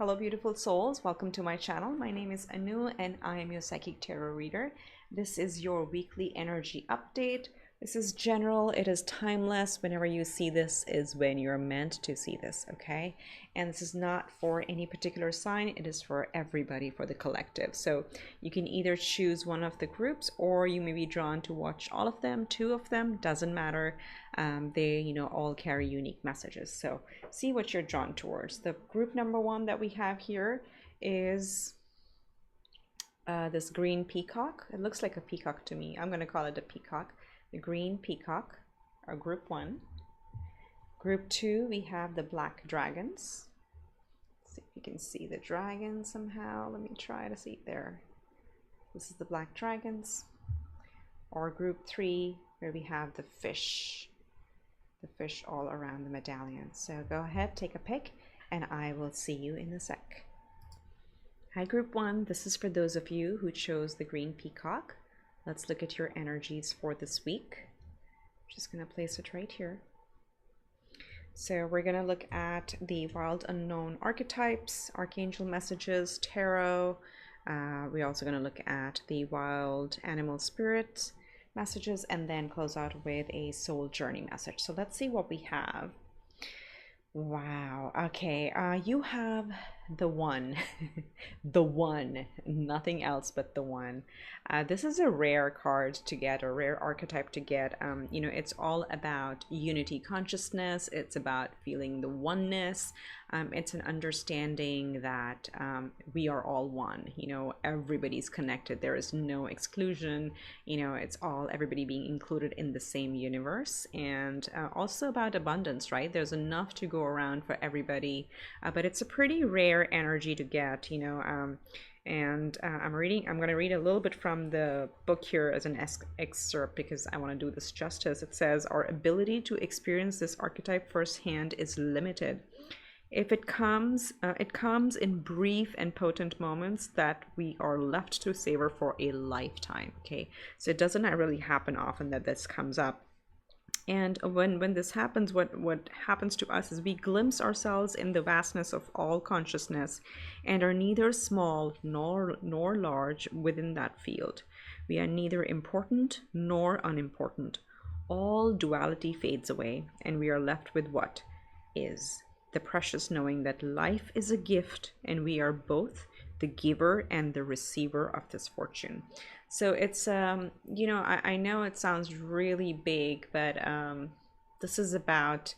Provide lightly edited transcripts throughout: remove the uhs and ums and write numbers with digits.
Hello, beautiful souls. Welcome to my channel. My name is Anu and I am your psychic tarot reader. This is your weekly energy update. This is general. It is timeless. Whenever you see this is when you're meant to see this, okay? And this is not for any particular sign. It is for everybody, for the collective. So you can either choose one of the groups or you may be drawn to watch all of them, two of them, doesn't matter. They, all carry unique messages. So see what you're drawn towards. The group number one that we have here is this green peacock. It looks like a peacock to me. I'm going to call it a peacock. The green peacock, or group one. Group two, we have the black dragons. Let's see if you can see the dragon somehow. Let me try to see it there. This is the black dragons. Or group three, where we have the fish all around the medallion. So go ahead, take a pick, and I will see you in a sec. Hi, group one. This is for those of you who chose the green peacock. Let's look at your energies for this week. I'm just going to place it right here. So we're going to look at the wild unknown archetypes, archangel messages, tarot. We're also going to look at the wild animal spirit messages and then close out with a soul journey message. So let's see what we have. Wow. Okay. You have the one, the one, nothing else but the one. This is a rare card to get, a rare archetype to get. It's all about unity consciousness. It's about feeling the oneness. It's an understanding that we are all one. Everybody's connected. There is no exclusion. It's all everybody being included in the same universe, and also about abundance, right? There's enough to go around for everybody, but it's a pretty rare energy to get. I'm going to read a little bit from the book here as an excerpt because I want to do this justice. It says, our ability to experience this archetype firsthand is limited. If it comes in brief and potent moments that we are left to savor for a lifetime. Okay, so it doesn't really happen often that this comes up. And when this happens, what happens to us is we glimpse ourselves in the vastness of all consciousness and are neither small nor large within that field. We are neither important nor unimportant. All duality fades away and we are left with what is. The precious knowing that life is a gift and we are both the giver and the receiver of this fortune. So it's, I know it sounds really big, but this is about,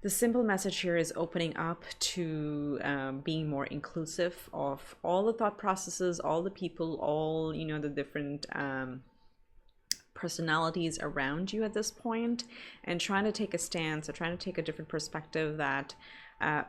the simple message here is opening up to being more inclusive of all the thought processes, all the people, all, the different personalities around you at this point, and trying to take a stance or trying to take a different perspective that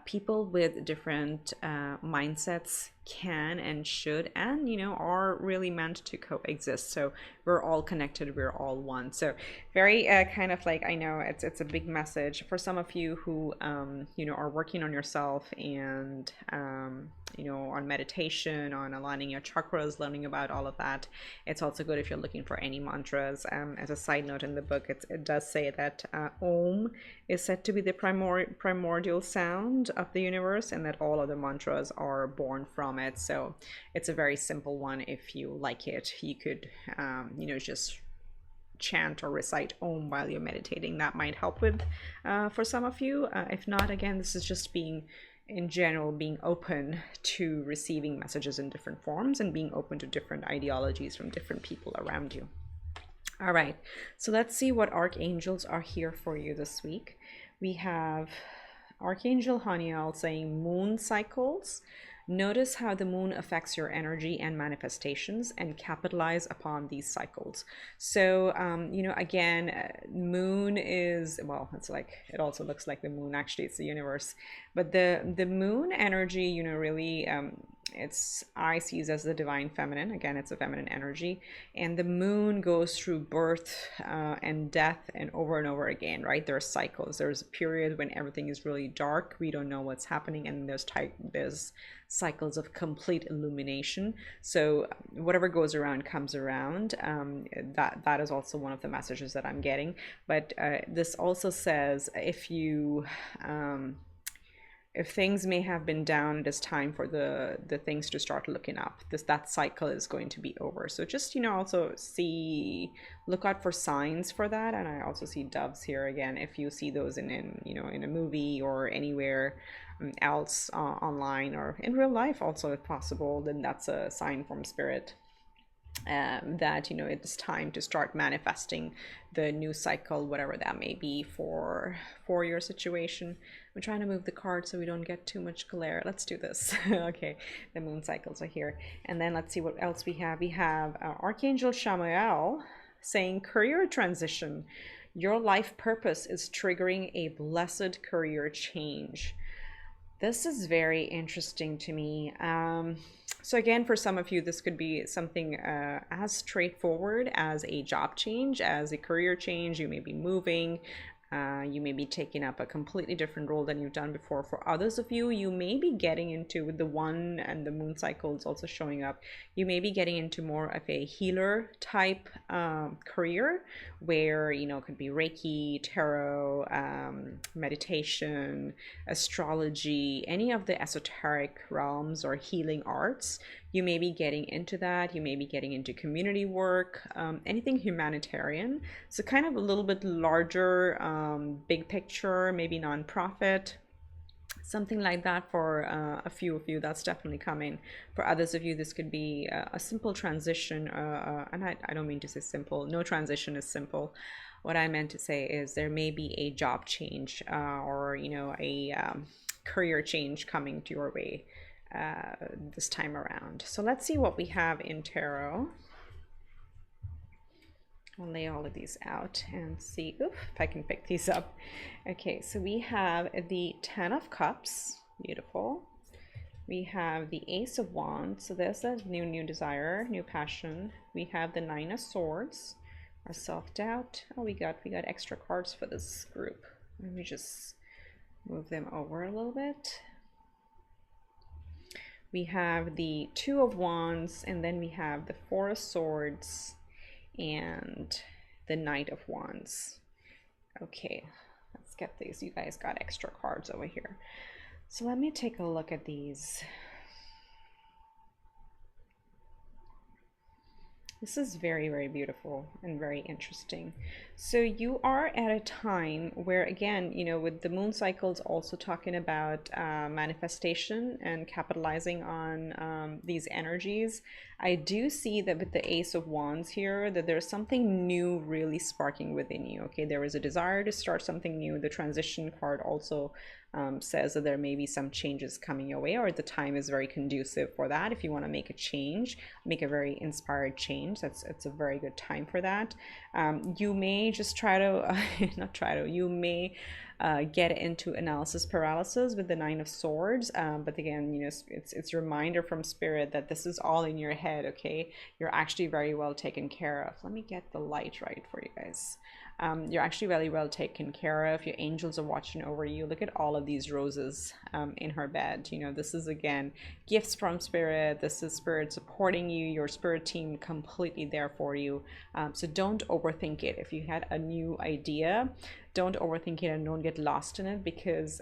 people with different mindsets can and should and are really meant to coexist. So we're all connected, we're all one. So very kind of like, I know it's a big message for some of you who are working on yourself and on meditation, on aligning your chakras, learning about all of that. It's also good if you're looking for any mantras. As a side note, in the book it does say that Om is said to be the primordial sound of the universe, and that all other mantras are born from it. So it's a very simple one. If you like it, you could just chant or recite Om while you're meditating. That might help with for some of you. If not, again, this is just being in general being open to receiving messages in different forms and being open to different ideologies from different people around you. All right, so let's see what archangels are here for you this week. We have Archangel Haniel saying moon cycles. Notice how the moon affects your energy and manifestations and capitalize upon these cycles. So, again, moon is, well, it's like, it also looks like the moon, actually, it's the universe. But the moon energy, really, I see it as the divine feminine. Again, it's a feminine energy. And the moon goes through birth and death and over again, right? There are cycles. There's a period when everything is really dark. We don't know what's happening. And there's cycles of complete illumination. So whatever goes around comes around. That is also one of the messages that I'm getting. But this also says if you if things may have been down, it is time for the things to start looking up. That cycle is going to be over. So just, also look out for signs for that. And I also see doves here again. If you see those in a movie or anywhere else online or in real life also, if possible, then that's a sign from spirit. That it's time to start manifesting the new cycle, whatever that may be for your situation. I'm trying to move the card so we don't get too much glare. Let's do this. Okay, the moon cycles are here, and then let's see what else we have. We have Archangel Shamael saying career transition. Your life purpose is triggering a blessed career change. This is very interesting to me. So again, for some of you, this could be something as straightforward as a job change, as a career change. You may be moving. You may be taking up a completely different role than you've done before. For others of you, you may be getting into, with the one and the moon cycles also showing up, you may be getting into more of a healer type career where, it could be Reiki, tarot, meditation, astrology, any of the esoteric realms or healing arts. You may be getting into that. You may be getting into community work, anything humanitarian. So kind of a little bit larger, big picture, maybe nonprofit, something like that for a few of you. That's definitely coming. For others of you, this could be a simple transition. And I don't mean to say simple. No transition is simple. What I meant to say is there may be a job change or, a career change coming to your way this time around. So let's see what we have in tarot. I'll lay all of these out and see if I can pick these up. Okay, so we have the 10 of Cups, beautiful. We have the Ace of Wands, so there's a new desire, new passion. We have the 9 of Swords, our self-doubt. Oh, we got extra cards for this group. Let me just move them over a little bit. We have the 2 of Wands, and then we have the 4 of Swords and the Knight of Wands. Okay, let's get these. You guys got extra cards over here. So let me take a look at these. This is very, very beautiful and very interesting. So you are at a time where, again, with the moon cycles also talking about manifestation and capitalizing on these energies, I do see that with the Ace of Wands here, that there's something new really sparking within you. Okay, there is a desire to start something new. The transition card also says that there may be some changes coming your way, or the time is very conducive for that. If you want to make a change, make a very inspired change, it's a very good time for that. You may just try to you may get into analysis paralysis with the 9 of Swords, but again, it's a reminder from spirit that this is all in your head. Okay, you're actually very well taken care of. Let me get the light right for you guys. You're actually very well taken care of. Your angels are watching over you. Look at all of these roses in her bed. This is, again, gifts from spirit. This is spirit supporting you, your spirit team completely there for you. So don't overthink it. If you had a new idea, don't overthink it and don't get lost in it, because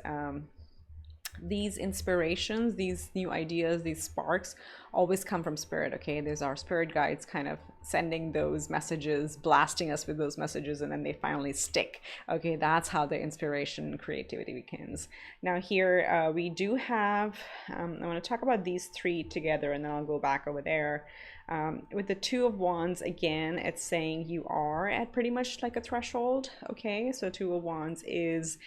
these inspirations, these new ideas, these sparks always come from spirit. Okay, there's our spirit guides kind of sending those messages, blasting us with those messages, and then they finally stick. Okay, that's how the inspiration and creativity begins. Now here we do have I want to talk about these three together, and then I'll go back over there. With the 2 of Wands, again, it's saying you are at pretty much like a threshold. Okay, so 2 of Wands is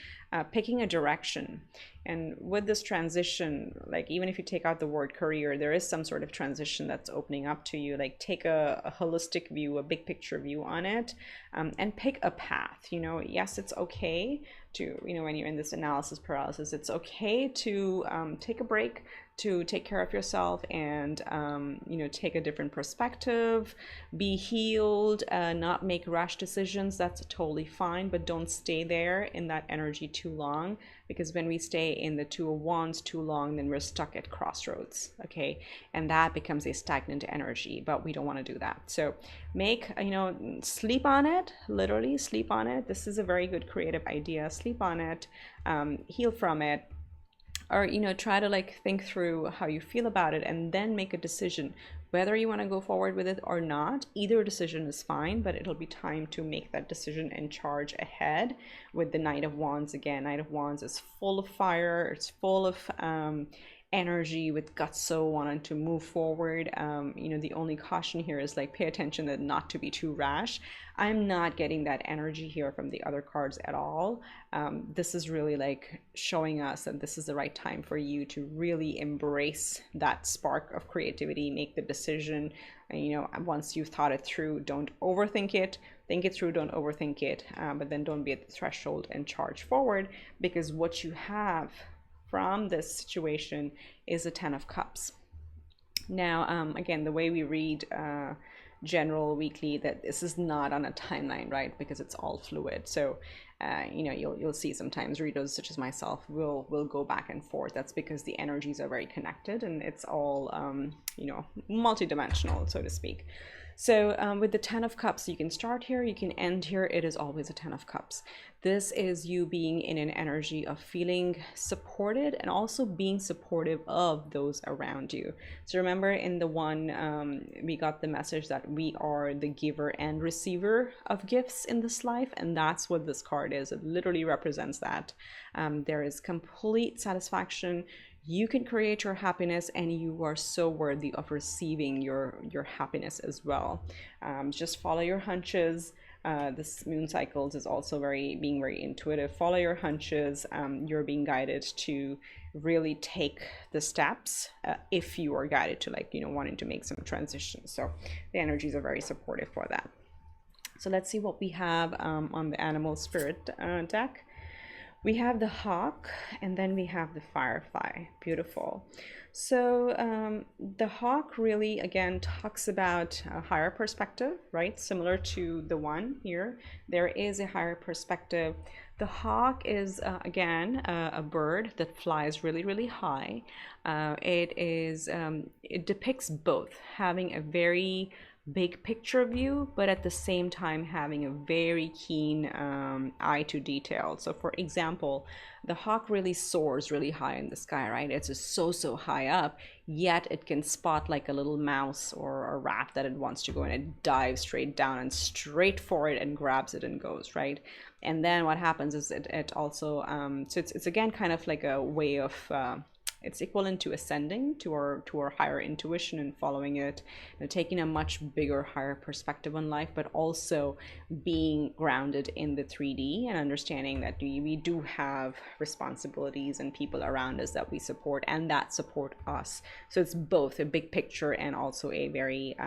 picking a direction. And with this transition, like even if you take out the word career, there is some sort of transition that's opening up to you. Like take a holistic view, a big picture view on it, and pick a path. Yes, it's okay to, when you're in this analysis paralysis, it's okay to take a break, to take care of yourself and take a different perspective, be healed, not make rash decisions. That's totally fine, but don't stay there in that energy too long, because when we stay in the 2 of Wands too long, then we're stuck at crossroads. Okay, and that becomes a stagnant energy, but we don't want to do that. So make sleep on it, literally sleep on it. This is a very good creative idea. Sleep on it, heal from it. or try to like think through how you feel about it and then make a decision whether you want to go forward with it or not. Either decision is fine, but it'll be time to make that decision and charge ahead. With the Knight of Wands, again, Knight of Wands is full of fire, it's full of energy, with gutso, wanting to move forward. The only caution here is like pay attention that not to be too rash. I'm not getting that energy here from the other cards at all. This is really like showing us that this is the right time for you to really embrace that spark of creativity, make the decision. Once you've thought it through, don't overthink it. Think it through, don't overthink it, but then don't be at the threshold and charge forward, because what you have from this situation is a 10 of Cups. Now, again, the way we read general weekly, that this is not on a timeline, right? Because it's all fluid. So, you'll see sometimes readers such as myself will go back and forth. That's because the energies are very connected and it's all, multidimensional, so to speak. So with the 10 of Cups, you can start here, you can end here. It is always a 10 of Cups. This is you being in an energy of feeling supported and also being supportive of those around you. So remember, in the one, we got the message that we are the giver and receiver of gifts in this life. And that's what this card is. It literally represents that. There is complete satisfaction. You can create your happiness, and you are so worthy of receiving your happiness as well. Just follow your hunches. This moon cycles is also being very intuitive. Follow your hunches. You're being guided to really take the steps if you are guided to wanting to make some transitions. So the energies are very supportive for that. So let's see what we have on the animal spirit deck. We have the hawk, and then we have the firefly. Beautiful. So the hawk really, again, talks about a higher perspective, right? Similar to the one here. There is a higher perspective. The hawk is, again, a bird that flies really, really high. It depicts both having a very big picture view, but at the same time having a very keen eye to detail. So for example, the hawk really soars really high in the sky, right? It's just so high up, yet it can spot like a little mouse or a rat that it wants to go, and it dives straight down and straight for it and grabs it and goes, right? And then what happens is it also so it's again kind of like a way of it's equivalent to ascending to our higher intuition and following it, taking a much bigger, higher perspective on life, but also being grounded in the 3D and understanding that we do have responsibilities and people around us that we support and that support us. So it's both a big picture and also a very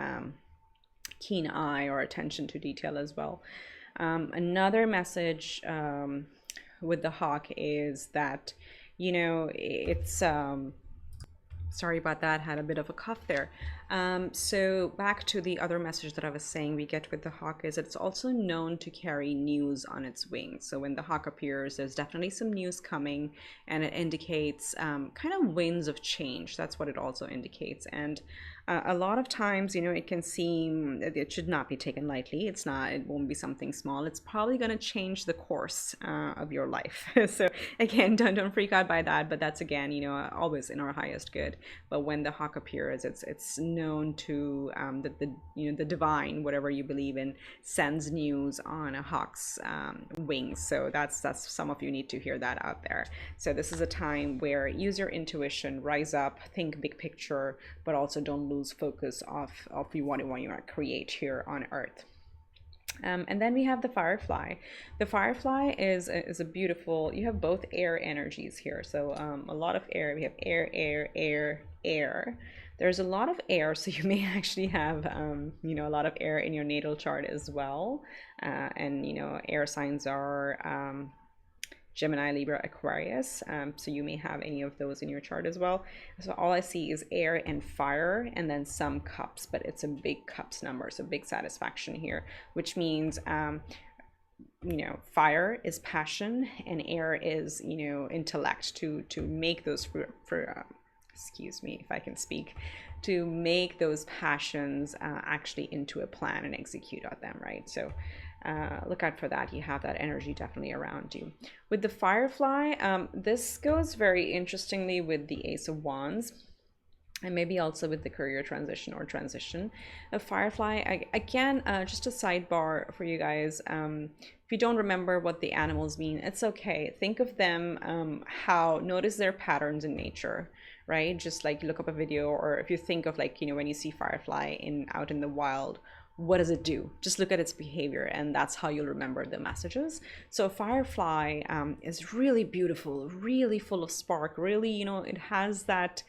keen eye or attention to detail as well. Another message with the hawk is that it's sorry about that, had a bit of a cough there. So back to the other message that I was saying we get with the hawk is it's also known to carry news on its wings. So when the hawk appears, there's definitely some news coming, and it indicates kind of winds of change. That's what it also indicates. And a lot of times, it can seem that it should not be taken lightly. It won't be something small. It's probably going to change the course of your life. So again, don't freak out by that. But that's, again, always in our highest good. But when the hawk appears, it's known to that the divine, whatever you believe in, sends news on a hawk's wings. So that's some of you need to hear that out there. So this is a time where use your intuition, rise up, think big picture, but also don't lose focus of what you want to create here on Earth. And then we have the firefly. The firefly is a beautiful, you have both air energies here. So a lot of air, we have air. There's a lot of air, so you may actually have, a lot of air in your natal chart as well. And, air signs are Gemini, Libra, Aquarius. So you may have any of those in your chart as well. So all I see is air and fire, and then some cups, but it's a big cups number, so big satisfaction here, which means fire is passion and air is intellect, to make those excuse me if I can speak, to make those passions actually into a plan and execute on them, right? So look out for that. You have that energy definitely around you. With the Firefly, this goes very interestingly with the Ace of Wands, and maybe also with the career transition or transition. A Firefly, again, just a sidebar for you guys. If you don't remember what the animals mean, it's okay. Think of them, notice their patterns in nature, right? Just like look up a video, or if you think of like, when you see Firefly out in the wild, what does it do? Just look at its behavior, and that's how you'll remember the messages. So Firefly is really beautiful, really full of spark, really, it has that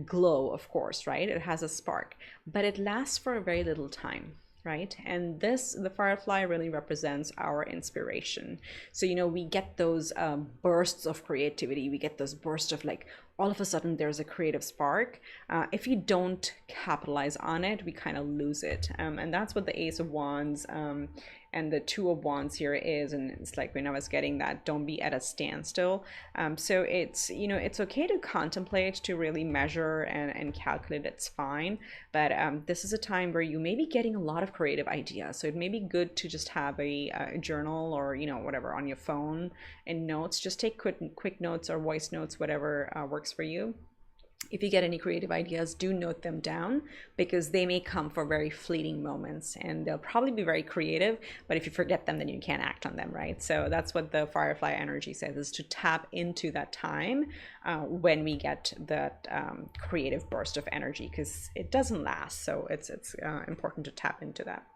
glow, of course, right? It has a spark, but it lasts for a very little time, right? And the Firefly really represents our inspiration. So we get those bursts of creativity, we get those bursts of like, all of a sudden there's a creative spark. If you don't capitalize on it, we kind of lose it, and that's what the Ace of Wands and the Two of Wands here is. And it's like when I was getting that, don't be at a standstill. So it's it's okay to contemplate, to really measure and calculate. It's fine, but this is a time where you may be getting a lot of creative ideas, so it may be good to just have a journal, or whatever on your phone, and notes. Just take quick notes or voice notes, whatever works for you. If you get any creative ideas, do note them down, because they may come for very fleeting moments, and they'll probably be very creative, but if you forget them, then you can't act on them, right? So that's what the Firefly energy says, is to tap into that time when we get that creative burst of energy, because it doesn't last. So it's important to tap into that.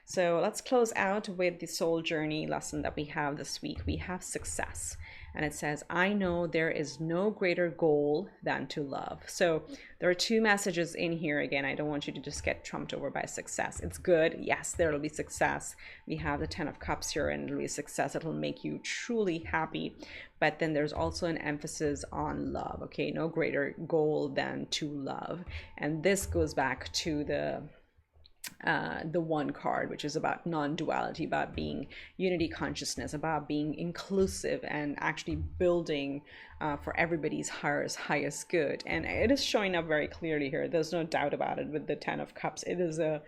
So let's close out with the soul journey lesson that we have this week. We have success. And it says, I know there is no greater goal than to love. So there are two messages in here. Again, I don't want you to just get trumped over by success. It's good. Yes, there will be success. We have the 10 of Cups here, and it'll be success. It'll make you truly happy. But then there's also an emphasis on love. Okay, no greater goal than to love. And this goes back to the one card, which is about non-duality, about being unity consciousness, about being inclusive, and actually building for everybody's highest good. And it is showing up very clearly here. There's no doubt about it with the 10 of Cups. It is a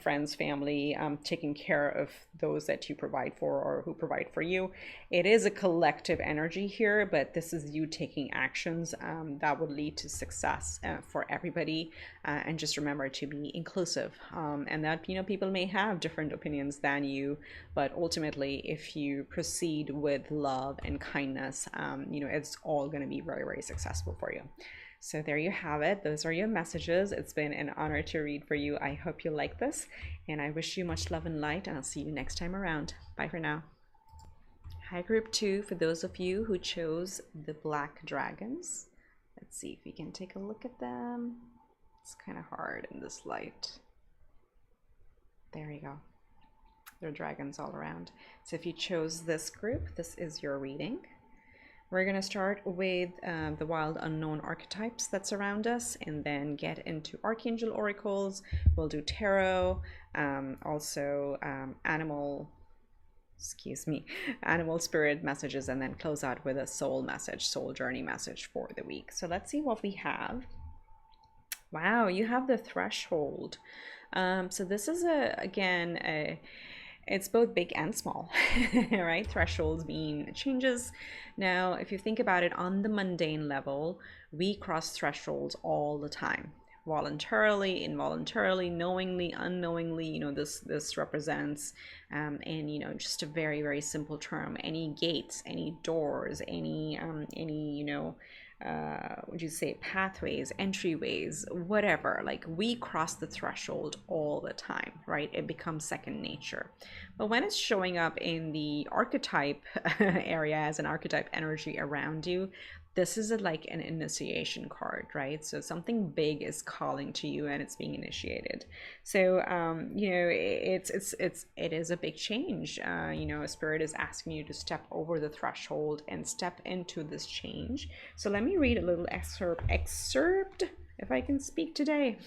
friend's family, taking care of those that you provide for or who provide for you. It is a collective energy here, but this is you taking actions that would lead to success for everybody. And just remember to be inclusive, and that people may have different opinions than you, but ultimately if you proceed with love and kindness, it's all going to be very, very successful for you. So there you have it. Those are your messages. It's been an honor to read for you. I hope you like this, and I wish you much love and light, and I'll see you next time around. Bye for now. Hi, group 2, for those of you who chose the black dragons. Let's see if we can take a look at them. It's kind of hard in this light. There you go. There are dragons all around. So if you chose this group, this is your reading. We're going to start with the wild unknown archetypes that surround us, and then get into archangel oracles. We'll do tarot, also animal spirit messages, and then close out with a soul message, soul journey message for the week. So let's see what we have. Wow, you have the threshold. So this is it's both big and small, right? Thresholds mean changes. Now, if you think about it on the mundane level, we cross thresholds all the time, voluntarily, involuntarily, knowingly, unknowingly. This represents, and just a very, very simple term, any gates, any doors, any would you say pathways, entryways, whatever. Like, we cross the threshold all the time, right? It becomes second nature. But when it's showing up in the archetype area as an archetype energy around you, this is like an initiation card, right? So something big is calling to you, and it's being initiated. So it is a big change. Spirit is asking you to step over the threshold and step into this change. So let me read a little excerpt, if I can speak today,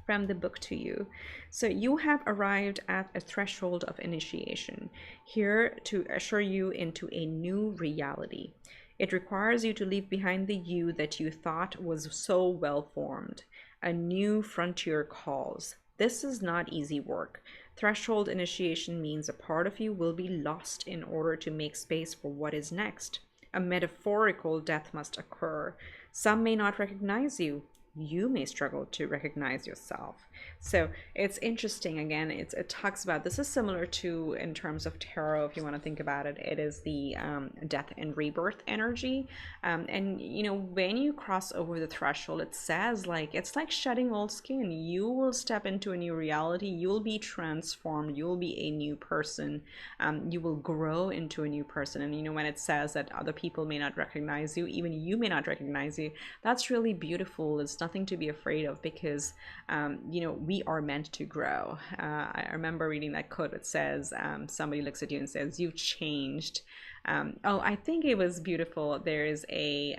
from the book to you. So you have arrived at a threshold of initiation, here to usher you into a new reality. It requires you to leave behind the you that you thought was so well formed. A new frontier calls. This is not easy work. Threshold initiation means a part of you will be lost in order to make space for what is next. A metaphorical death must occur. Some may not recognize you. You may struggle to recognize yourself. So it's interesting. Again, it talks about, this is similar to, in terms of tarot, if you want to think about it, it is the death and rebirth energy. And you know, when you cross over the threshold, it says like, it's like shedding old skin. You will step into a new reality. You'll be transformed. You'll be a new person. You will grow into a new person. And you know, when it says that other people may not recognize you, even you may not recognize you, that's really beautiful. It's nothing to be afraid of, because you know, we are meant to grow. I remember reading that quote that says, somebody looks at you and says, you've changed. Oh, I think it was beautiful. There is a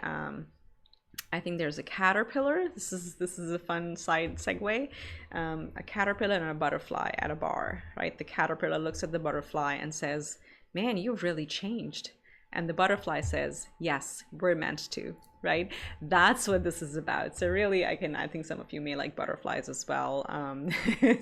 I think there's a caterpillar. This is a fun side segue. A caterpillar and a butterfly at a bar, right? The caterpillar looks at the butterfly and says, man, you've really changed. And the butterfly says, yes, we're meant to, right? That's what this is about. So really, I think some of you may like butterflies as well.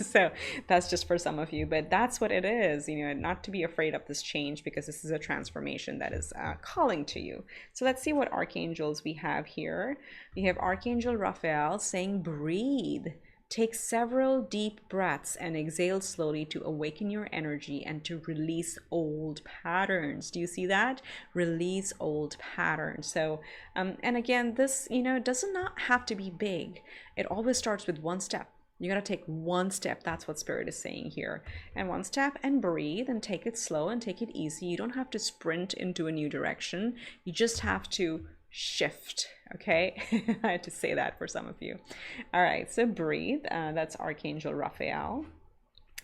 So that's just for some of you, but that's what it is, you know, not to be afraid of this change, because this is a transformation that is calling to you. So let's see what archangels we have here. We have Archangel Raphael saying, breathe. Take several deep breaths and exhale slowly to awaken your energy and to release old patterns. Do you see that? Release old patterns. So, and again, this, you know, does not have to be big. It always starts with one step. You got to take one step. That's what Spirit is saying here. And one step, and breathe and take it slow and take it easy. You don't have to sprint into a new direction. You just have to shift. Okay. I had to say that for some of you. All right, so breathe. That's Archangel Raphael.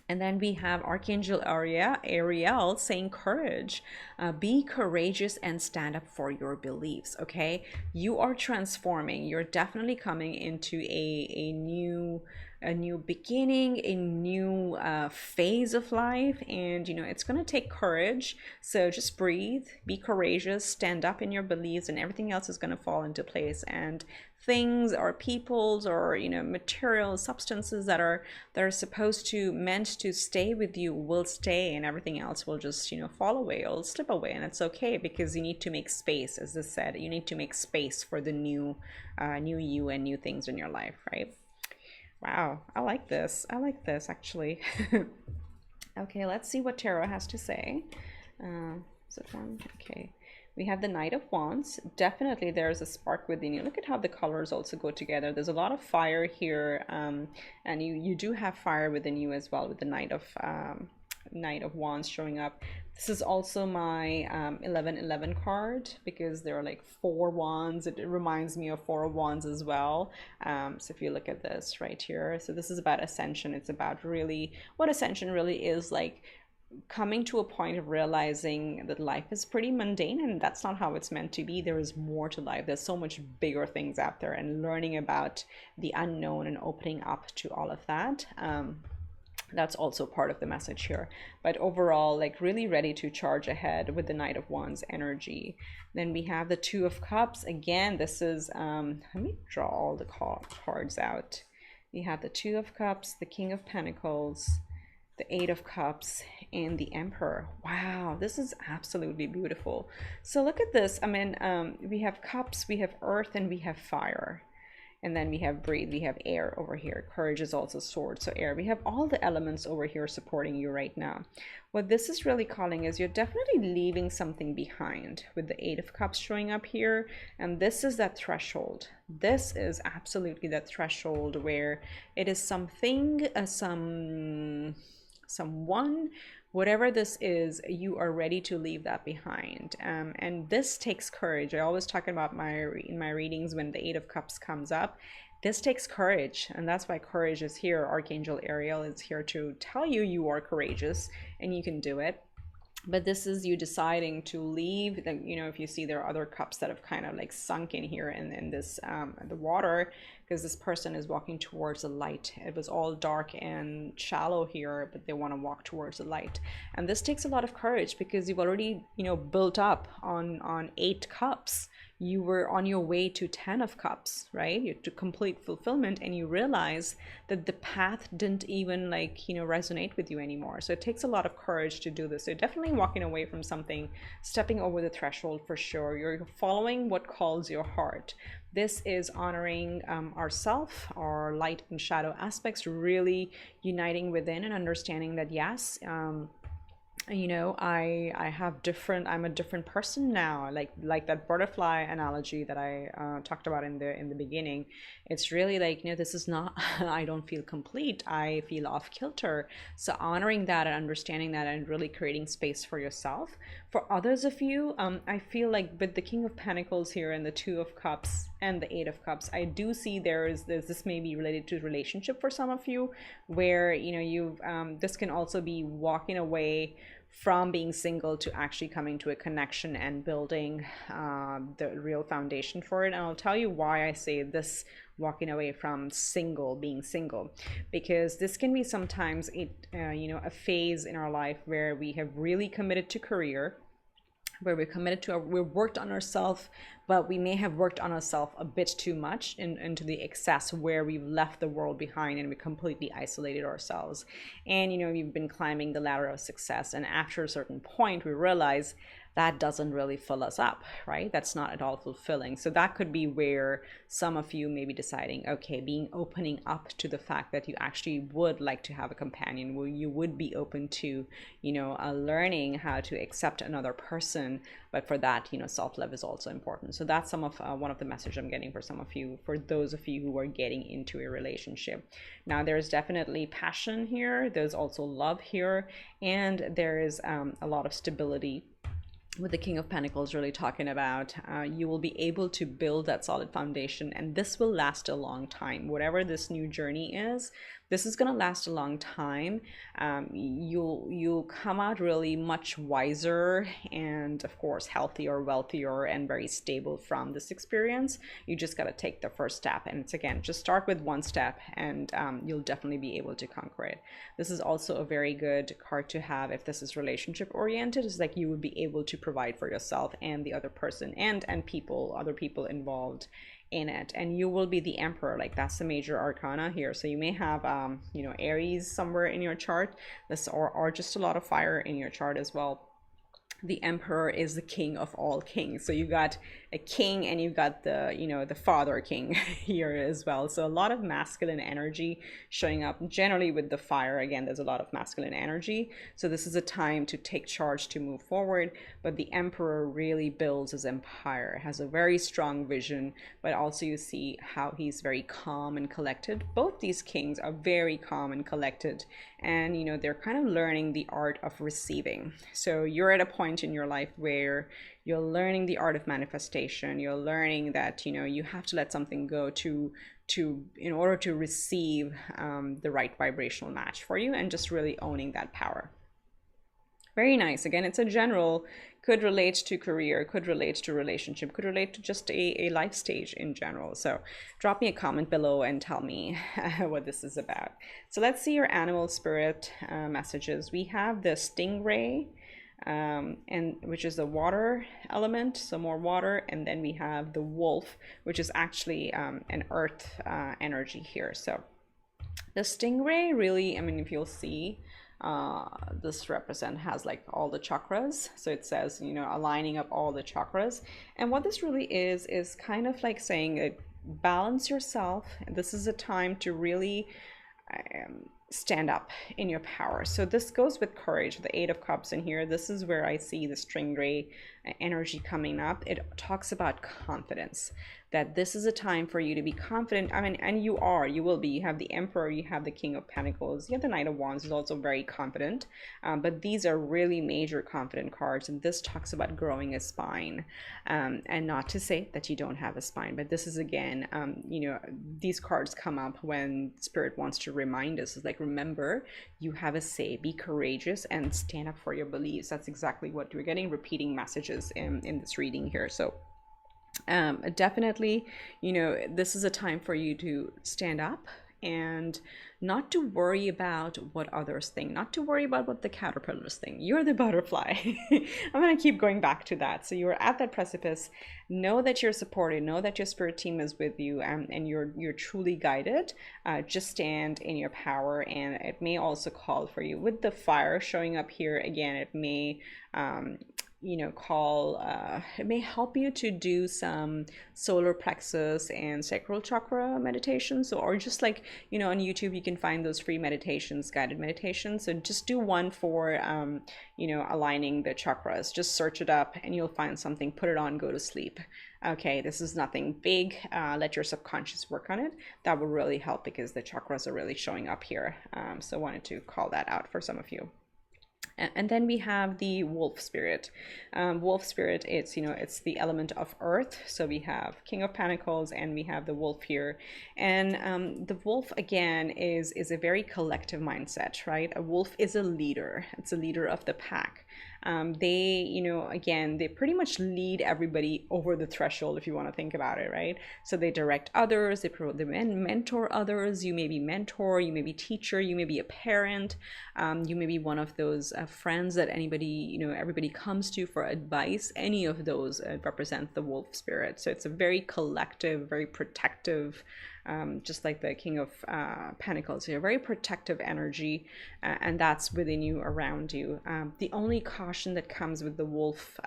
And then we have Archangel Ariel saying courage. Be courageous and stand up for your beliefs. Okay, you are transforming. You're definitely coming into a new beginning, a new phase of life, and you know, it's going to take courage. So just breathe, be courageous, stand up in your beliefs, and everything else is going to fall into place. And things or peoples or, you know, material substances that are supposed to, meant to stay with you will stay, and everything else will just, you know, fall away, it'll slip away. And it's okay, because you need to make space. As this said, you need to make space for the new you and new things in your life, right? Wow, I like this. I like this, actually. Okay, let's see what tarot has to say. Is it one? Okay. We have the Knight of Wands. Definitely there's a spark within you. Look at how the colors also go together. There's a lot of fire here, and you do have fire within you as well, with the Knight of Wands showing up. This is also my 1111 card, because there are like 4 wands. It reminds me of 4 wands as well. So if you look at this right here, so this is about ascension. It's about really what ascension really is, like coming to a point of realizing that life is pretty mundane, and that's not how it's meant to be. There is more to life. There's so much bigger things out there, and learning about the unknown and opening up to all of that. That's also part of the message here. But overall, like really ready to charge ahead with the Knight of Wands energy. Then we have the Two of Cups. Again, this is, let me draw all the cards out. We have the Two of Cups, the King of Pentacles, the Eight of Cups, and the Emperor. Wow, this is absolutely beautiful. So look at this. I mean, we have cups, we have earth, and we have fire. And then we have breathe, we have air over here. Courage is also sword, so air. We have all the elements over here supporting you right now. What this is really calling is you're definitely leaving something behind, with the Eight of Cups showing up here. And this is that threshold. This is absolutely that threshold where it is something, someone, whatever this is, you are ready to leave that behind. And this takes courage. I always talk about in my readings, when the Eight of Cups comes up, this takes courage, and that's why courage is here. Archangel Ariel is here to tell you you are courageous and you can do it. But this is you deciding to leave. You know, if you see there are other cups that have kind of like sunk in here in this the water, because this person is walking towards the light. It was all dark and shallow here, but they want to walk towards the light. And this takes a lot of courage, because you've already, you know, built up on 8 cups. you were on your way to 10 of cups, right? You to complete fulfillment, and you realize that the path didn't even like, you know, resonate with you anymore. So it takes a lot of courage to do this. So definitely walking away from something, stepping over the threshold for sure. You're following what calls your heart. This is honoring ourself, our light and shadow aspects, really uniting within and understanding that yes, you know, I have different, I'm a different person now, like that butterfly analogy that I talked about in the beginning. It's really like, you know, this is not I don't feel complete, I feel off kilter. So honoring that and understanding that and really creating space for yourself. For others of you, I feel like with the King of Pentacles here and the Two of Cups and the Eight of Cups, I do see there's this may be related to relationship for some of you, where, you know, you've this can also be walking away from being single to actually coming to a connection and building the real foundation for it. And I'll tell you why I say this, walking away from being single, because this can be sometimes you know, a phase in our life where we have really committed to career, where we're committed to we've worked on ourselves, but we may have worked on ourselves a bit too much into the excess, where we've left the world behind and we completely isolated ourselves. And, you know, we've been climbing the ladder of success, and after a certain point we realize that doesn't really fill us up, right? That's not at all fulfilling. So that could be where some of you may be deciding, okay, opening up to the fact that you actually would like to have a companion, where you would be open to, you know, learning how to accept another person. But for that, you know, self-love is also important. So that's some of one of the message I'm getting for some of you, for those of you who are getting into a relationship. Now, there's definitely passion here. There's also love here. And there is a lot of stability with the King of Pentacles, really talking about you will be able to build that solid foundation, and this will last a long time. Whatever this new journey is, this is going to last a long time. You'll come out really much wiser and, of course, healthier, wealthier, and very stable from this experience. You just got to take the first step, and it's, again, just start with one step, and you'll definitely be able to conquer it. This is also a very good card to have if this is relationship oriented. It's like you would be able to provide for yourself and the other person, and other people involved in it. And you will be the Emperor, like that's the major arcana here. So you may have you know, Aries somewhere in your chart, this or just a lot of fire in your chart as well. The Emperor is the king of all kings. So you got a king, and you've got the, you know, the father king here as well. So a lot of masculine energy showing up generally with the fire. Again, there's a lot of masculine energy. So this is a time to take charge, to move forward. But the Emperor really builds his empire, has a very strong vision, but also you see how he's very calm and collected. Both these kings are very calm and collected, and, you know, they're kind of learning the art of receiving. So you're at a point in your life where you're learning the art of manifestation. You're learning that, you know, you have to let something go in order to receive the right vibrational match for you, and just really owning that power. Very nice. Again, it's a general, could relate to career, could relate to relationship, could relate to just a life stage in general. So drop me a comment below and tell me what this is about. So let's see your animal spirit messages. We have the stingray, and which is the water element, so more water. And then we have the wolf, which is actually an earth energy here. So the stingray really, I mean, if you'll see, this has like all the chakras. So it says, you know, aligning up all the chakras. And what this really is kind of like saying, balance yourself. This is a time to really stand up in your power. So this goes with courage, the Eight of Cups in here. This is where I see the stingray energy coming up. It talks about confidence, that this is a time for you to be confident. I mean, and you will be. You have the Emperor, you have the King of Pentacles, you have the Knight of Wands, is also very confident. But these are really major confident cards, and this talks about growing a spine. And not to say that you don't have a spine, but this is, again, you know, these cards come up when Spirit wants to remind us, it's like, remember, you have a say, be courageous and stand up for your beliefs. That's exactly what we're getting, repeating messages in this reading here. So definitely, you know, this is a time for you to stand up and not to worry about what others think, not to worry about what the caterpillars think. You're the butterfly. I'm going to keep going back to that. So you're at that precipice. Know that you're supported. Know that your spirit team is with you, and you're truly guided. Just stand in your power, and it may also call for you. With the fire showing up here again, it may it may help you to do some solar plexus and sacral chakra meditation. So, or just like, on YouTube, you can find those free meditations, guided meditations. So just do one for, aligning the chakras. Just search it up and you'll find something, put it on, go to sleep. Okay, this is nothing big. Let your subconscious work on it. That will really help because the chakras are really showing up here. So I wanted to call that out for some of you. And then we have the wolf spirit. Wolf spirit, it's the element of earth. So we have King of Pentacles and we have the wolf here. And the wolf, again, is a very collective mindset, right? A wolf is a leader. It's a leader of the pack. They pretty much lead everybody over the threshold, if you want to think about it, right? So they direct others, they mentor others. You may be mentor, you may be teacher, you may be a parent, you may be one of those friends that everybody comes to for advice. Any of those represent the wolf spirit. So it's a very collective, very protective, just like the King of Pentacles here, very protective energy, and that's within you, around you. The only caution that comes with the wolf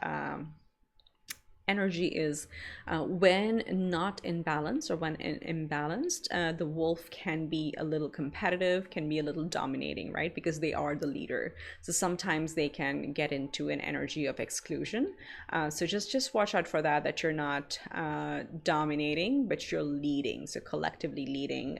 energy is when not in balance, or when imbalanced, the wolf can be a little competitive, can be a little dominating, right? Because they are the leader. So sometimes they can get into an energy of exclusion. So just watch out for that you're not dominating, but you're leading. So collectively leading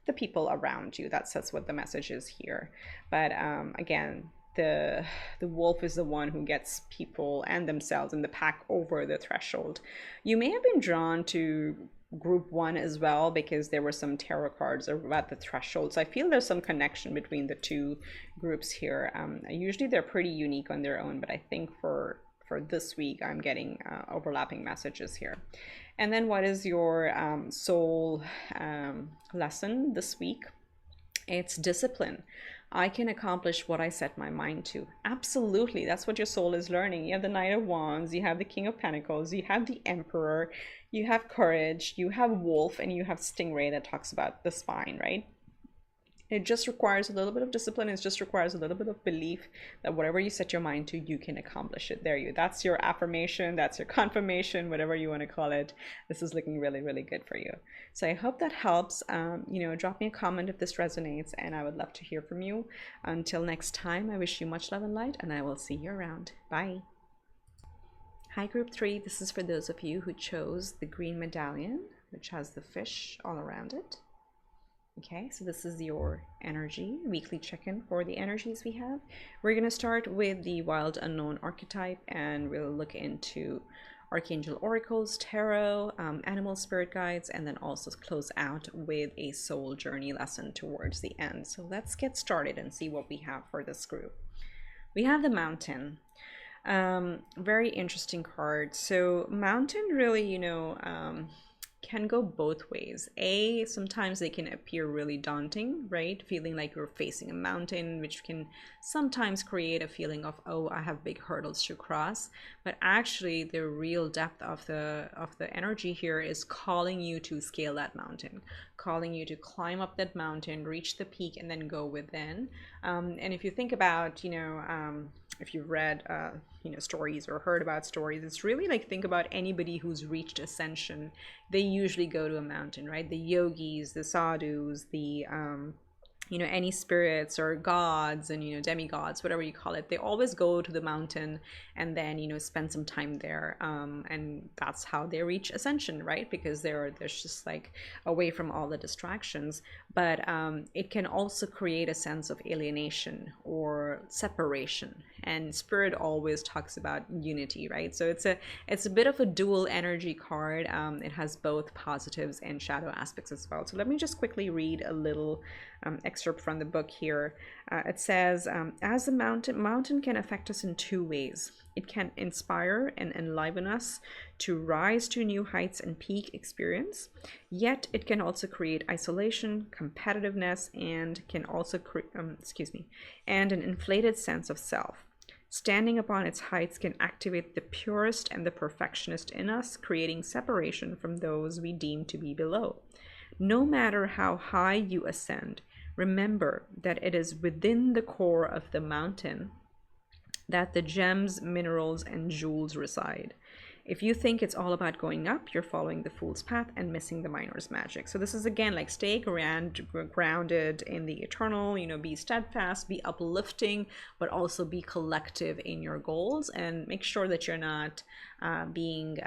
the people around you. That's what the message is here. But again, the wolf is the one who gets people and themselves in the pack over the threshold. You may have been drawn to group 1 as well because there were some tarot cards about the threshold. So I feel there's some connection between the two groups here. Usually they're pretty unique on their own, but I think for this week I'm getting overlapping messages here. And then what is your soul lesson this week? It's discipline. I can accomplish what I set my mind to. Absolutely. That's what your soul is learning. You have the Knight of Wands, you have the King of Pentacles, you have the Emperor, you have Courage, you have Wolf, and you have Stingray that talks about the spine, right? It just requires a little bit of discipline. It just requires a little bit of belief that whatever you set your mind to, you can accomplish it. That's your affirmation. That's your confirmation, whatever you want to call it. This is looking really, really good for you. So I hope that helps. Drop me a comment if this resonates, and I would love to hear from you. Until next time, I wish you much love and light, and I will see you around. Bye. Hi, Group 3. This is for those of you who chose the green medallion, which has the fish all around it. Okay, so this is your energy, weekly check-in for the energies we have. We're going to start with the Wild Unknown archetype, and we'll look into Archangel Oracles, Tarot, Animal Spirit Guides, and then also close out with a soul journey lesson towards the end. So let's get started and see what we have for this group. We have the Mountain. Very interesting card. So Mountain really, can go both ways. Sometimes they can appear really daunting, right? Feeling like you're facing a mountain, which can sometimes create a feeling of, oh, I have big hurdles to cross. But actually the real depth of the energy here is calling you to scale that mountain, calling you to climb up that mountain, reach the peak, and then go within. And if you think about, if you've read stories or heard about stories, it's really like, think about anybody who's reached ascension. They usually go to a mountain, right? The yogis, the sadhus, the any spirits or gods and demigods, whatever you call it, they always go to the mountain and then spend some time there, and that's how they reach ascension, right? Because there's just like away from all the distractions. But it can also create a sense of alienation or separation, and Spirit always talks about unity, right? So it's a bit of a dual energy card. It has both positives and shadow aspects as well. So let me just quickly read a little excerpt from the book here. It says, as a mountain can affect us in two ways. It can inspire and enliven us to rise to new heights and peak experience. Yet it can also create isolation, competitiveness, and can also and an inflated sense of self. Standing upon its heights can activate the purest and the perfectionist in us, creating separation from those we deem to be below. No matter how high you ascend, remember that it is within the core of the mountain that the gems, minerals, and jewels reside. If you think it's all about going up, you're following the fool's path and missing the miner's magic. So this is again like stay grounded in the eternal, be steadfast, be uplifting, but also be collective in your goals, and make sure that you're not being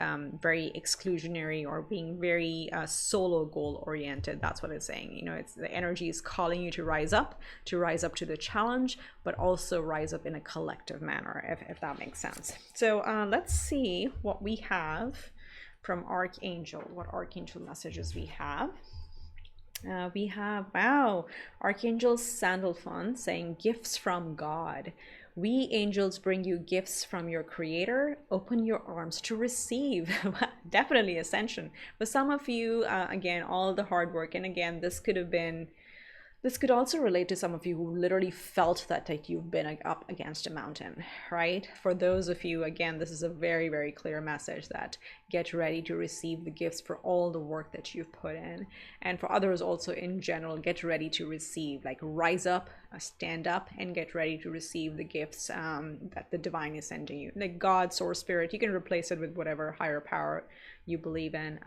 very exclusionary or being very solo goal oriented. That's what it's saying. It's the energy is calling you to rise up to the challenge, but also rise up in a collective manner, if that makes sense. So let's see what we have from Archangel, what Archangel messages we have. We have, wow, Archangel Sandalphon saying gifts from God. We angels bring you gifts from your creator. Open your arms to receive. Definitely ascension. But some of you, again, all the hard work. And again, this could also relate to some of you who literally felt that you've been up against a mountain, right? For those of you, again, this is a very, very clear message that get ready to receive the gifts for all the work that you've put in. And for others also in general, get ready to receive, like rise up, stand up, and get ready to receive the gifts that the divine is sending you. Like God, source, spirit, you can replace it with whatever higher power you believe in.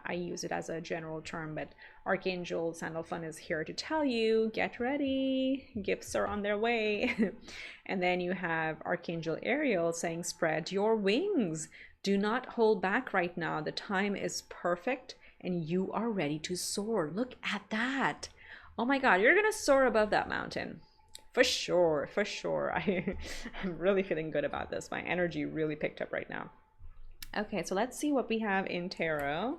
I use it as a general term, but Archangel Sandalphon is here to tell you, get ready, gifts are on their way. And then you have Archangel Ariel saying, spread your wings. Do not hold back right now. The time is perfect and you are ready to soar. Look at that. Oh my God, you're gonna soar above that mountain. For sure, for sure. I'm really feeling good about this. My energy really picked up right now. Okay, so let's see what we have in tarot.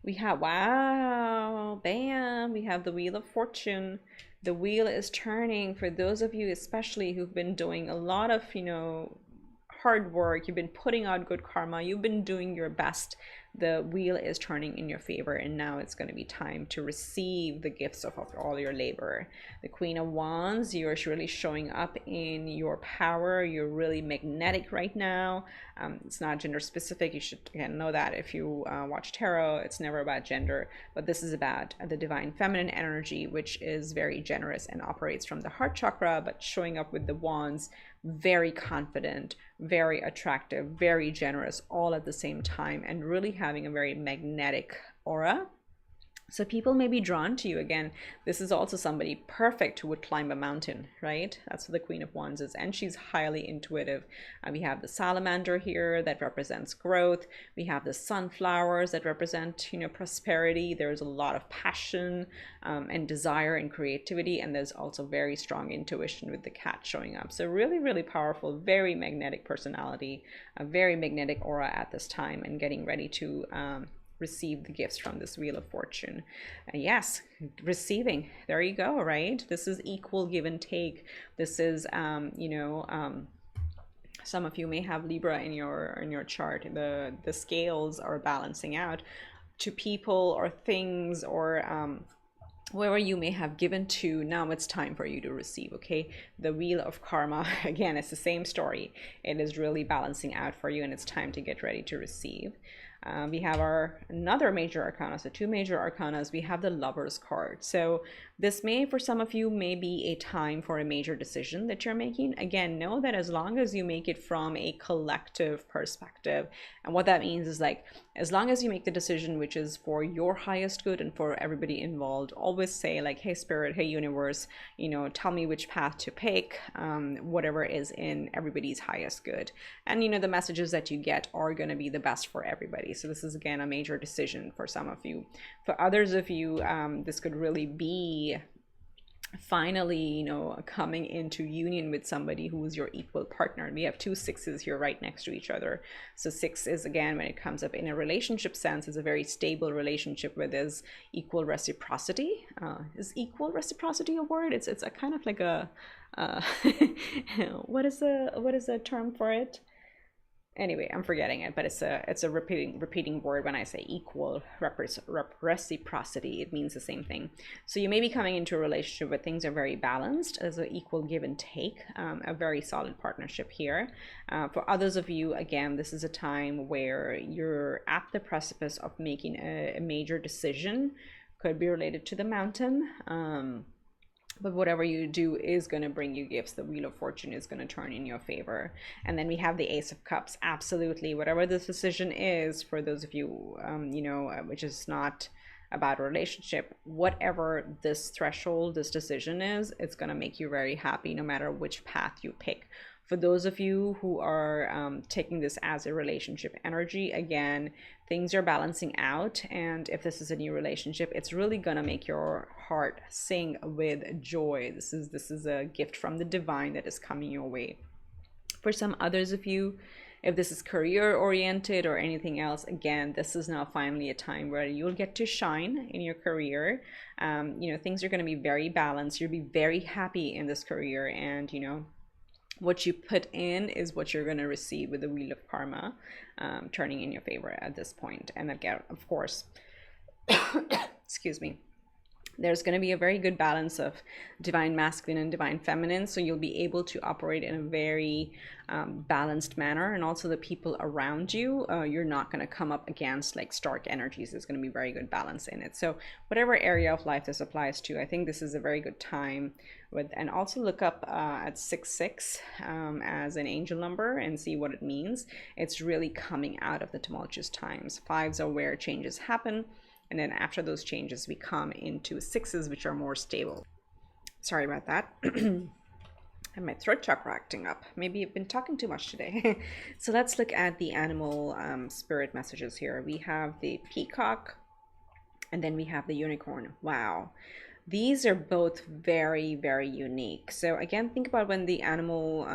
We have, wow, bam, we have the Wheel of Fortune. The wheel is turning for those of you especially who've been doing a lot of, hard work. You've been putting out good karma. You've been doing your best. The wheel is turning in your favor, and now it's going to be time to receive the gifts of all your labor. The Queen of Wands, you're really showing up in your power. You're really magnetic right now. It's not gender specific. You should again know that if you watch tarot, it's never about gender, but this is about the divine feminine energy, which is very generous and operates from the heart chakra, but showing up with the wands, very confident, very attractive, very generous, all at the same time, and really having a very magnetic aura. So people may be drawn to you. Again, this is also somebody perfect who would climb a mountain, right? That's what the Queen of Wands is, and she's highly intuitive. We have the salamander here that represents growth. We have the sunflowers that represent, prosperity. There's a lot of passion and desire and creativity, and there's also very strong intuition with the cat showing up. So really, really powerful, very magnetic personality, a very magnetic aura at this time, and getting ready to receive the gifts from this Wheel of Fortune. Yes, receiving, there you go, right? This is equal give and take. This is some of you may have Libra in your chart. The scales are balancing out to people or things or wherever you may have given to. Now it's time for you to receive. Okay, the Wheel of Karma, again, it's the same story. It is really balancing out for you, and it's time to get ready to receive. We have another major arcana, so two major arcanas. We have the Lover's card. So this may, for some of you, may be a time for a major decision that you're making. Again, know that as long as you make it from a collective perspective, and what that means is like, as long as you make the decision which is for your highest good and for everybody involved, always say like, hey spirit, hey universe, tell me which path to pick, whatever is in everybody's highest good. And the messages that you get are going to be the best for everybody. So this is again a major decision for some of you. For others of you, this could really be finally, you know, coming into union with somebody who is your equal partner. We have two sixes here right next to each other. So six is, again, when it comes up in a relationship sense, is a very stable relationship where there's equal reciprocity. Is equal reciprocity a word? It's a kind of like a what is the term for it? Anyway, I'm forgetting it, but it's a repeating word. When I say equal reciprocity, it means the same thing. So you may be coming into a relationship where things are very balanced. There's an equal give and take, a very solid partnership here. For others of you, again, this is a time where you're at the precipice of making a major decision. Could be related to the mountain. But whatever you do is going to bring you gifts. The Wheel of Fortune is going to turn in your favor. And then we have the Ace of Cups. Absolutely. Whatever this decision is, for those of you, you know, which is not about a relationship, whatever this threshold, this decision is, it's going to make you very happy no matter which path you pick. For those of you who are taking this as a relationship energy, again, things are balancing out. And if this is a new relationship, it's really going to make your heart sing with joy. This is a gift from the divine that is coming your way. For some others of you, if this is career oriented or anything else, again, this is now finally a time where you'll get to shine in your career. You know, things are going to be very balanced. You'll be very happy in this career, and, you know, what you put in is what you're going to receive with the Wheel of Karma turning in your favor at this point. And again, of course, excuse me, there's going to be a very good balance of divine masculine and divine feminine. So you'll be able to operate in a very balanced manner. And also the people around you, you're not going to come up against like stark energies. There's going to be very good balance in it. So whatever area of life this applies to, I think this is a very good time with. And also look up at 66 as an angel number and see what it means. It's really coming out of the tumultuous times. Fives are where changes happen. And then after those changes, we come into sixes, which are more stable. Sorry about that. And my throat chakra acting up. Maybe I've been talking too much today. So let's look at the animal spirit messages here. We have the peacock, and then we have the unicorn. Wow. These are both very, very unique. So again, think about when the animal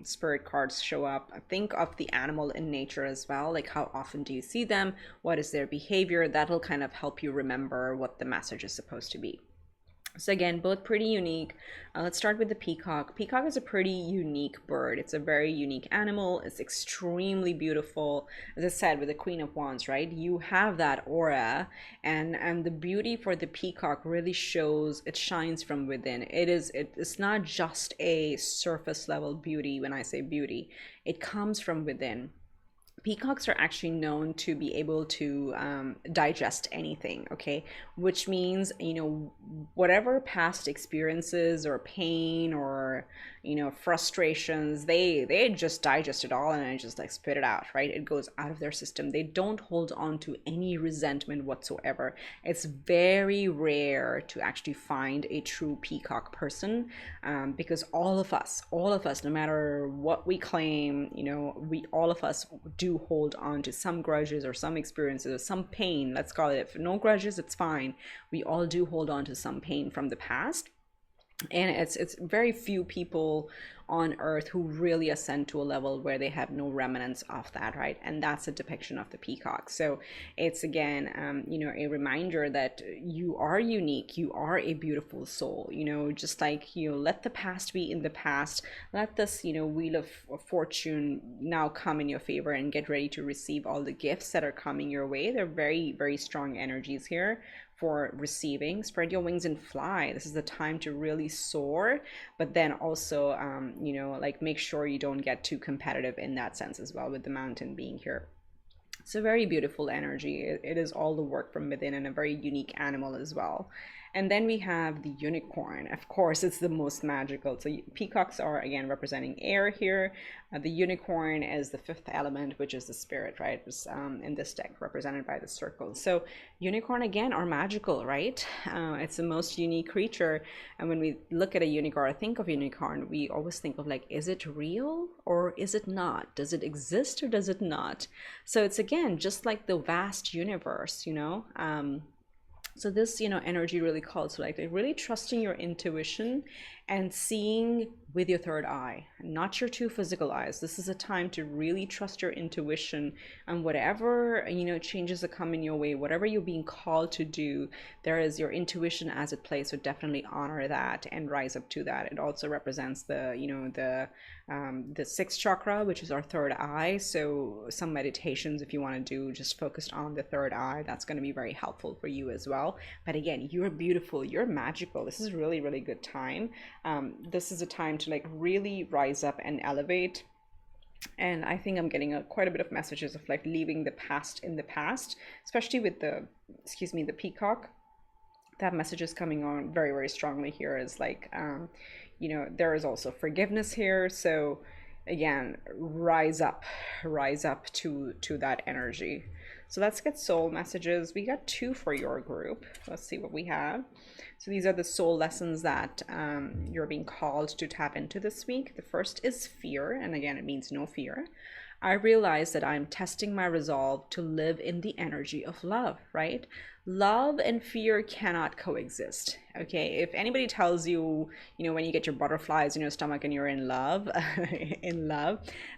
spirit cards show up. Think of the animal in nature as well. Like, how often do you see them? What is their behavior? That'll kind of help you remember what the message is supposed to be. So again, both pretty unique. Let's start with the peacock. Peacock is a pretty unique bird. It's a very unique animal. It's extremely beautiful. As I said, with the Queen of Wands, right? You have that aura, and the beauty for the peacock really shows, it shines from within. It's not just a surface level beauty. When I say beauty, it comes from within. Peacocks are actually known to be able to digest anything, okay? Which means, you know, whatever past experiences or pain or, you know, frustrations, they just digest it all and then just like spit it out, right? It goes out of their system. They don't hold on to any resentment whatsoever. It's very rare to actually find a true peacock person, because all of us, no matter what we claim, you know, all of us do hold on to some grudges or some experiences or some pain. Let's call it. If no grudges, it's fine. We all do hold on to some pain from the past. And it's very few people on earth who really ascend to a level where they have no remnants of that, right? And that's a depiction of the peacock. So it's again, you know, a reminder that you are unique, you are a beautiful soul, you know, just like, you know, let the past be in the past. Let this, you know, Wheel of Fortune now come in your favor, and get ready to receive all the gifts that are coming your way. They're very, very strong energies here for receiving. Spread your wings and fly. This is the time to really soar, but then also, you know, like, make sure you don't get too competitive in that sense as well, with the mountain being here. It's a very beautiful energy. It is all the work from within, and a very unique animal as well. And then we have the unicorn. Of course, it's the most magical. So peacocks are, again, representing air here. The unicorn is the fifth element, which is the spirit, right? It's, in this deck, represented by the circle. So unicorn, again, are magical, right? It's the most unique creature. And when we look at a unicorn, or think of unicorn, we always think of like, is it real or is it not? Does it exist or does it not? So it's, again, just like the vast universe, you know? So this, energy really calls for like really trusting your intuition and seeing with your third eye, not your two physical eyes. This is a time to really trust your intuition, and whatever, changes that come in your way, whatever you're being called to do, there is your intuition as it plays. So definitely honor that and rise up to that. It also represents the sixth chakra, which is our third eye. So some meditations, if you want to do just focused on the third eye, that's going to be very helpful for you as well. But again, you're beautiful, you're magical. This is really, really good time. This is a time to like really rise up and elevate. And I think I'm getting quite a bit of messages of like leaving the past in the past, especially with the peacock. That message is coming on very, very strongly here. Is like there is also forgiveness here. So again, rise up to that energy. So let's get soul messages. We got 2 for your group. Let's see what we have. So these are the soul lessons that you're being called to tap into this week. The first is fear, and again, it means no fear. I realize that I'm testing my resolve to live in the energy of love, right? Love and fear cannot coexist. Okay, if anybody tells you, when you get your butterflies in your stomach and you're in love,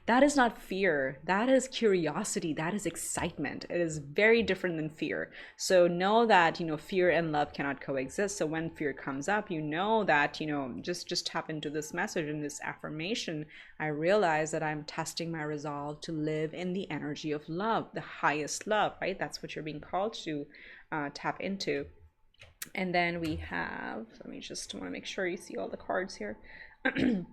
that is not fear. That is curiosity. That is excitement. It is very different than fear. So know that, fear and love cannot coexist. So when fear comes up, that, just tap into this message and this affirmation. I realize that I'm testing my resolve to live in the energy of love, the highest love, right? That's what you're being called to tap into. And then we have, let me just want to make sure you see all the cards here. And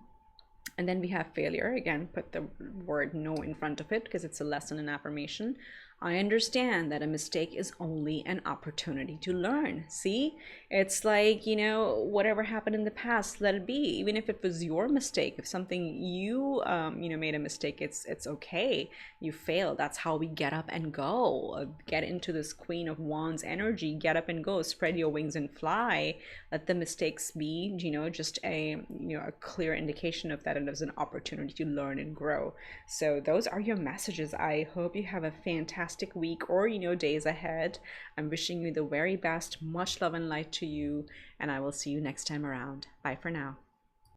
then we have failure. Again, put the word no in front of it because it's a lesson in affirmation. I understand that a mistake is only an opportunity to learn. See, it's like, whatever happened in the past, let it be. Even if it was your mistake, if something you made a mistake, it's okay. You failed. That's how we get up and go. Get into this Queen of Wands energy. Get up and go. Spread your wings and fly. Let the mistakes be, just a clear indication of that it is an opportunity to learn and grow. So those are your messages. I hope you have a fantastic week or days ahead. I'm wishing you the very best. Much love and light to you, and I will see you next time around. Bye for now.